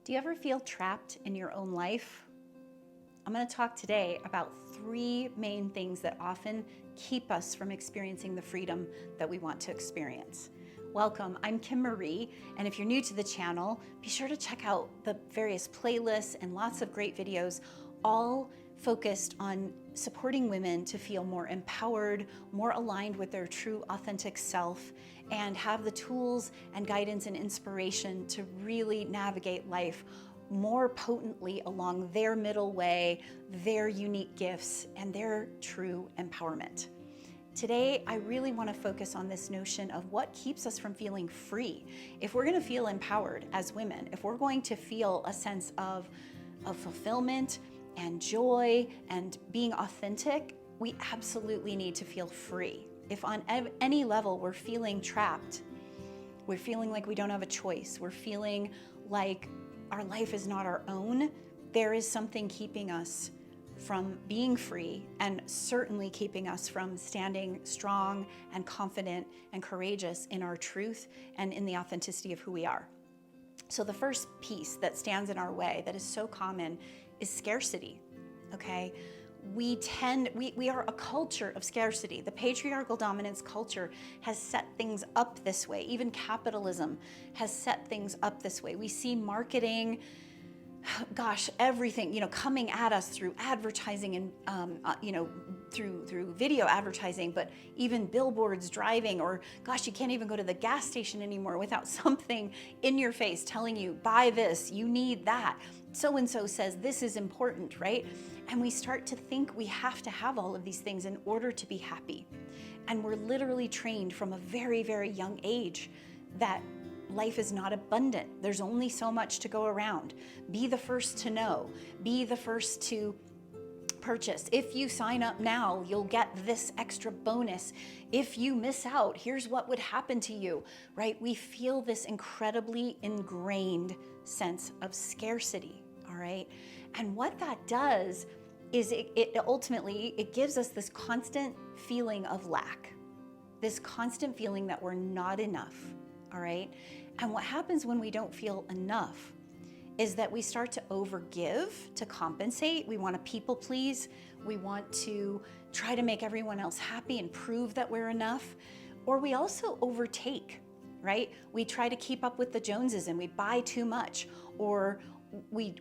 Do you ever feel trapped in your own life? I'm going to talk today about 3 main things that often keep us from experiencing the freedom that we want to experience. Welcome, I'm Kim Marie, and if you're new to the channel, be sure to check out the various playlists and lots of great videos, all focused on supporting women to feel more empowered, more aligned with their true authentic self, and have the tools and guidance and inspiration to really navigate life more potently along their middle way, their unique gifts, and their true empowerment. Today, I really want to focus on this notion of what keeps us from feeling free. If we're going to feel empowered as women, if we're going to feel a sense of fulfillment and joy and being authentic, we absolutely need to feel free. If on any level we're feeling trapped, we're feeling like we don't have a choice, we're feeling like our life is not our own, there is something keeping us from being free, and certainly keeping us from standing strong and confident and courageous in our truth and in the authenticity of who we are. So the first piece that stands in our way that is so common is scarcity, okay? We are a culture of scarcity. The patriarchal dominance culture has set things up this way. Even capitalism has set things up this way. We see marketing, everything, coming at us through advertising and, through video advertising, but even billboards driving, or you can't even go to the gas station anymore without something in your face telling you, buy this, you need that. So-and-so says this is important, right? And we start to think we have to have all of these things in order to be happy. And we're literally trained from a very, very young age that life is not abundant. There's only so much to go around. Be the first to know. Be the first to purchase. If you sign up now, you'll get this extra bonus. If you miss out, here's what would happen to you, right? We feel this incredibly ingrained sense of scarcity, all right? And what that does is it ultimately gives us this constant feeling of lack, this constant feeling that we're not enough, all right? And what happens when we don't feel enough is that we start to overgive to compensate. We want to people please. We want to try to make everyone else happy and prove that we're enough. Or we also overtake, right? We try to keep up with the Joneses and we buy too much, or we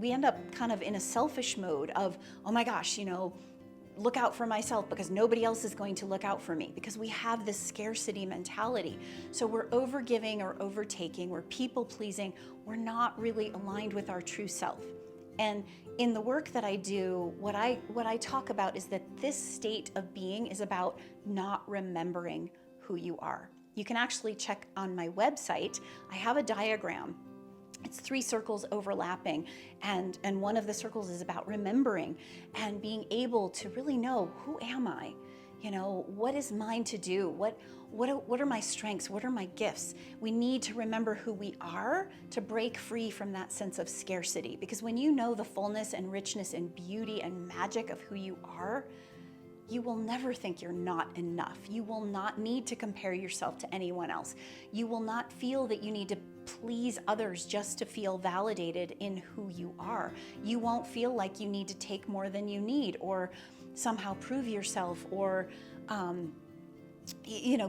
end up kind of in a selfish mode of, oh my gosh, look out for myself because nobody else is going to look out for me, because we have this scarcity mentality. So we're overgiving or overtaking, we're people pleasing, we're not really aligned with our true self. And in the work that I do, what I talk about is that this state of being is about not remembering who you are. You can actually check on my website. I have a diagram. It's 3 circles overlapping, and one of the circles is about remembering and being able to really know, who am I? What is mine to do? What are my strengths? What are my gifts? We need to remember who we are to break free from that sense of scarcity, because when you know the fullness and richness and beauty and magic of who you are, you will never think you're not enough. You will not need to compare yourself to anyone else. You will not feel that you need to please others just to feel validated in who you are. You won't feel like you need to take more than you need, or somehow prove yourself, or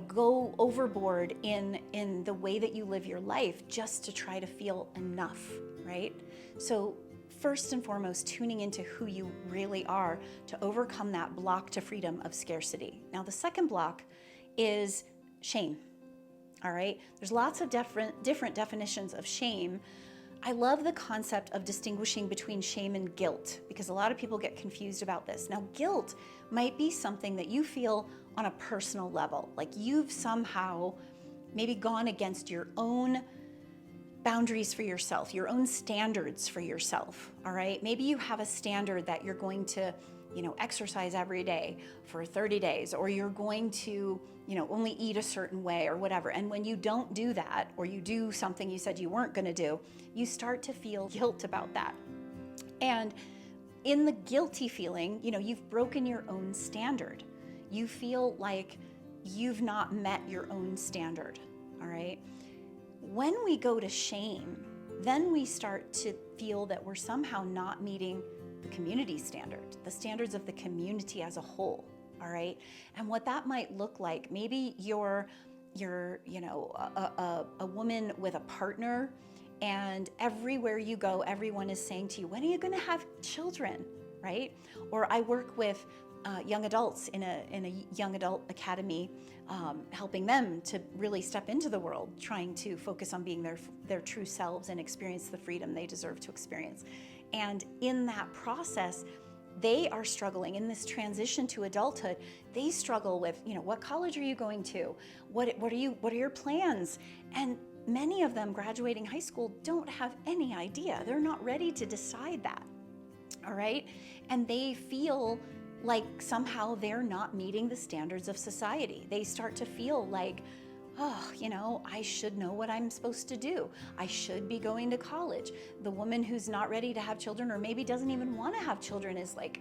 go overboard in the way that you live your life just to try to feel enough, right? So first and foremost, tuning into who you really are to overcome that block to freedom of scarcity. Now, the second block is shame. All right, there's lots of different definitions of shame. I love the concept of distinguishing between shame and guilt, because a lot of people get confused about this. Now, guilt might be something that you feel on a personal level, like you've somehow maybe gone against your own boundaries for yourself, your own standards for yourself, all right? Maybe you have a standard that you're going to, exercise every day for 30 days, or you're going to, only eat a certain way or whatever. And when you don't do that, or you do something you said you weren't going to do, you start to feel guilt about that. And in the guilty feeling, you've broken your own standard. You feel like you've not met your own standard, all right? When we go to shame, then we start to feel that we're somehow not meeting the community standard, the standards of the community as a whole, all right? And what that might look like, maybe you're a woman with a partner, and everywhere you go, everyone is saying to you, when are you gonna have children, right? Or I work with young adults in a young adult academy, helping them to really step into the world, trying to focus on being their true selves and experience the freedom they deserve to experience. And in that process, they are struggling in this transition to adulthood. They struggle with, what college are you going to? What are your plans? And many of them graduating high school don't have any idea. They're not ready to decide that. All right? And they feel like somehow they're not meeting the standards of society. They start to feel like, I should know what I'm supposed to do. I should be going to college. The woman who's not ready to have children, or maybe doesn't even want to have children, is like,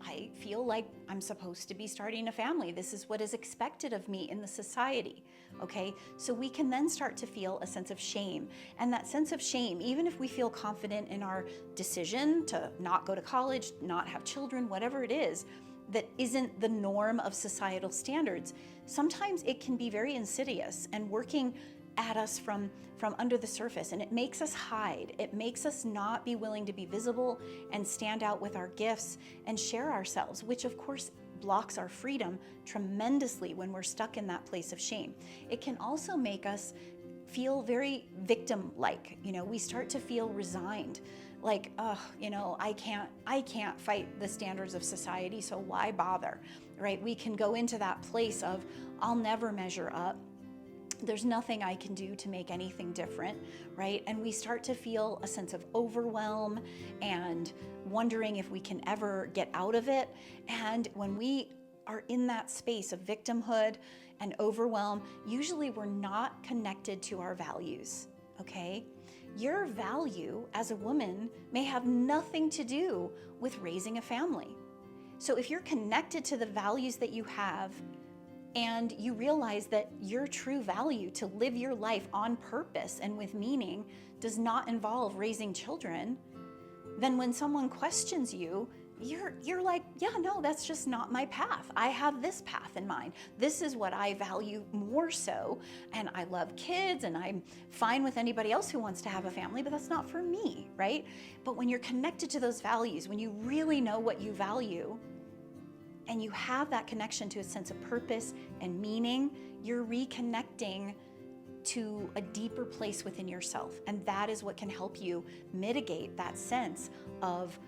I feel like I'm supposed to be starting a family. This is what is expected of me in the society, okay? So we can then start to feel a sense of shame. And that sense of shame, even if we feel confident in our decision to not go to college, not have children, whatever it is, that isn't the norm of societal standards, sometimes it can be very insidious and working at us from under the surface, and it makes us hide. It makes us not be willing to be visible and stand out with our gifts and share ourselves, which of course blocks our freedom tremendously when we're stuck in that place of shame. It can also make us feel very victim-like. We start to feel resigned, like, I can't fight the standards of society, so why bother, right? We can go into that place of, I'll never measure up. There's nothing I can do to make anything different, right? And we start to feel a sense of overwhelm and wondering if we can ever get out of it. And when we are in that space of victimhood and overwhelm, usually we're not connected to our values, okay? Your value as a woman may have nothing to do with raising a family. So if you're connected to the values that you have, and you realize that your true value to live your life on purpose and with meaning does not involve raising children, then when someone questions you, you're like, yeah, no, that's just not my path. I have this path in mind. This is what I value more so. And I love kids, and I'm fine with anybody else who wants to have a family, but that's not for me, right? But when you're connected to those values, when you really know what you value, and you have that connection to a sense of purpose and meaning, you're reconnecting to a deeper place within yourself. And that is what can help you mitigate that sense of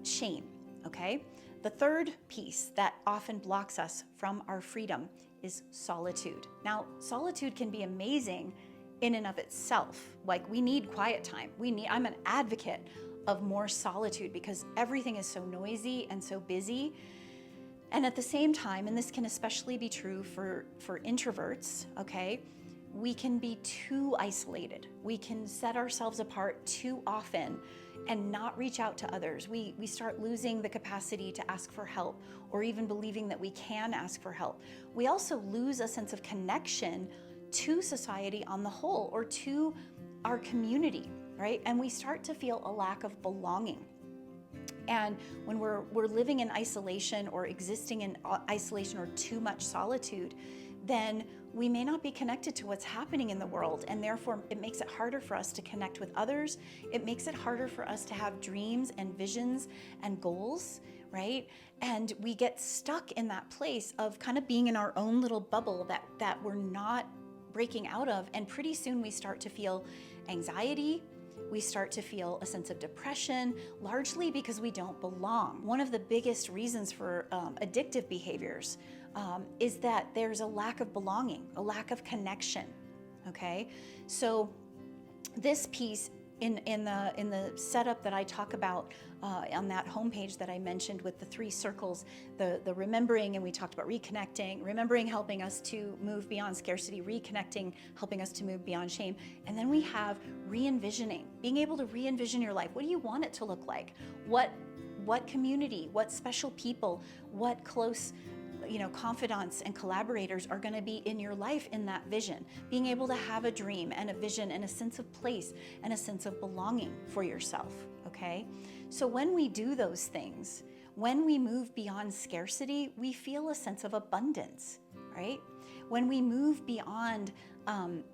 shame, okay? The third piece that often blocks us from our freedom is solitude. Now, solitude can be amazing in and of itself. Like, we need quiet time. I'm an advocate of more solitude because everything is so noisy and so busy. And at the same time, and this can especially be true for introverts, okay, we can be too isolated. We can set ourselves apart too often and not reach out to others. We start losing the capacity to ask for help, or even believing that we can ask for help. We also lose a sense of connection to society on the whole, or to our community, right? And we start to feel a lack of belonging. And when we're living in isolation, or existing in isolation, or too much solitude, then we may not be connected to what's happening in the world, and therefore it makes it harder for us to connect with others. It makes it harder for us to have dreams and visions and goals, right? And we get stuck in that place of kind of being in our own little bubble that we're not breaking out of, and pretty soon we start to feel anxiety. We start to feel a sense of depression, largely because we don't belong. One of the biggest reasons for addictive behaviors is that there's a lack of belonging, a lack of connection, okay? So this piece in the setup that I talk about on that homepage that I mentioned with the 3 circles, the remembering, and we talked about reconnecting, remembering helping us to move beyond scarcity, reconnecting helping us to move beyond shame, and then we have re-envisioning, being able to re-envision your life. What do you want it to look like? What community, what special people, what close confidants and collaborators are going to be in your life in that vision. Being able to have a dream and a vision and a sense of place and a sense of belonging for yourself, okay? So when we do those things, when we move beyond scarcity, we feel a sense of abundance, right? When we move beyond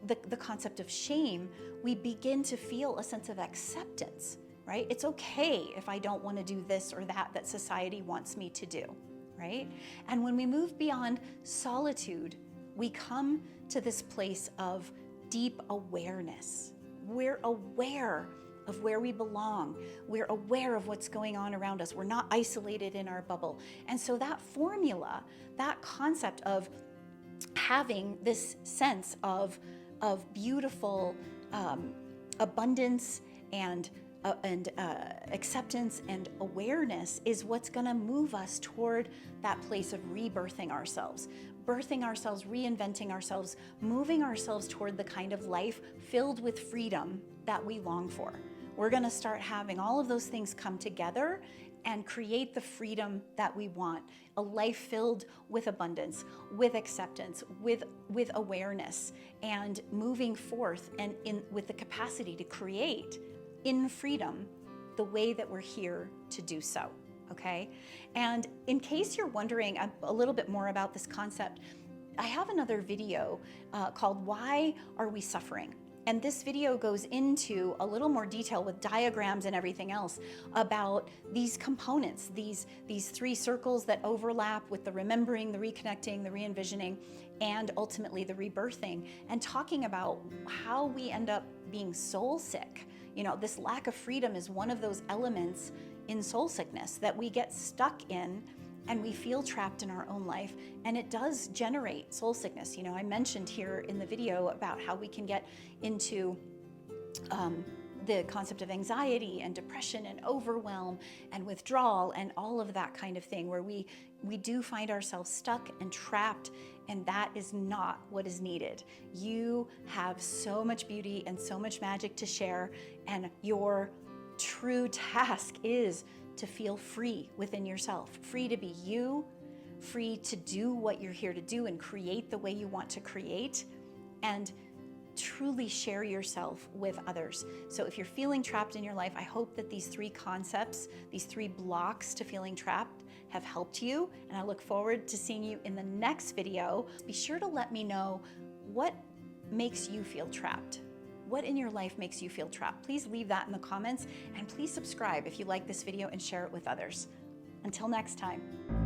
the concept of shame, we begin to feel a sense of acceptance, right? It's okay if I don't want to do this or that society wants me to do, right? And when we move beyond solitude, we come to this place of deep awareness. We're aware of where we belong. We're aware of what's going on around us. We're not isolated in our bubble. And so that formula, that concept of having this sense of beautiful abundance and acceptance and awareness is what's going to move us toward that place of rebirthing ourselves, birthing ourselves, reinventing ourselves, moving ourselves toward the kind of life filled with freedom that we long for. We're going to start having all of those things come together and create the freedom that we want, a life filled with abundance, with acceptance, with awareness, and moving forth and with the capacity to create in freedom the way that we're here to do so, okay? And in case you're wondering a little bit more about this concept, I have another video called Why Are We Suffering? And this video goes into a little more detail with diagrams and everything else about these components, these three circles that overlap with the remembering, the reconnecting, the re-envisioning, and ultimately the rebirthing, and talking about how we end up being soul sick. This lack of freedom is one of those elements in soul sickness that we get stuck in, and we feel trapped in our own life, and it does generate soul sickness. I mentioned here in the video about how we can get into the concept of anxiety and depression and overwhelm and withdrawal and all of that kind of thing, where we do find ourselves stuck and trapped, and that is not what is needed. You have so much beauty and so much magic to share, and your true task is to feel free within yourself, free to be you, free to do what you're here to do and create the way you want to create, and truly share yourself with others. So if you're feeling trapped in your life, I hope that these three concepts, these three blocks to feeling trapped, have helped you, and I look forward to seeing you in the next video. Be sure to let me know what makes you feel trapped. What in your life makes you feel trapped? Please leave that in the comments, and please subscribe if you like this video and share it with others. Until next time.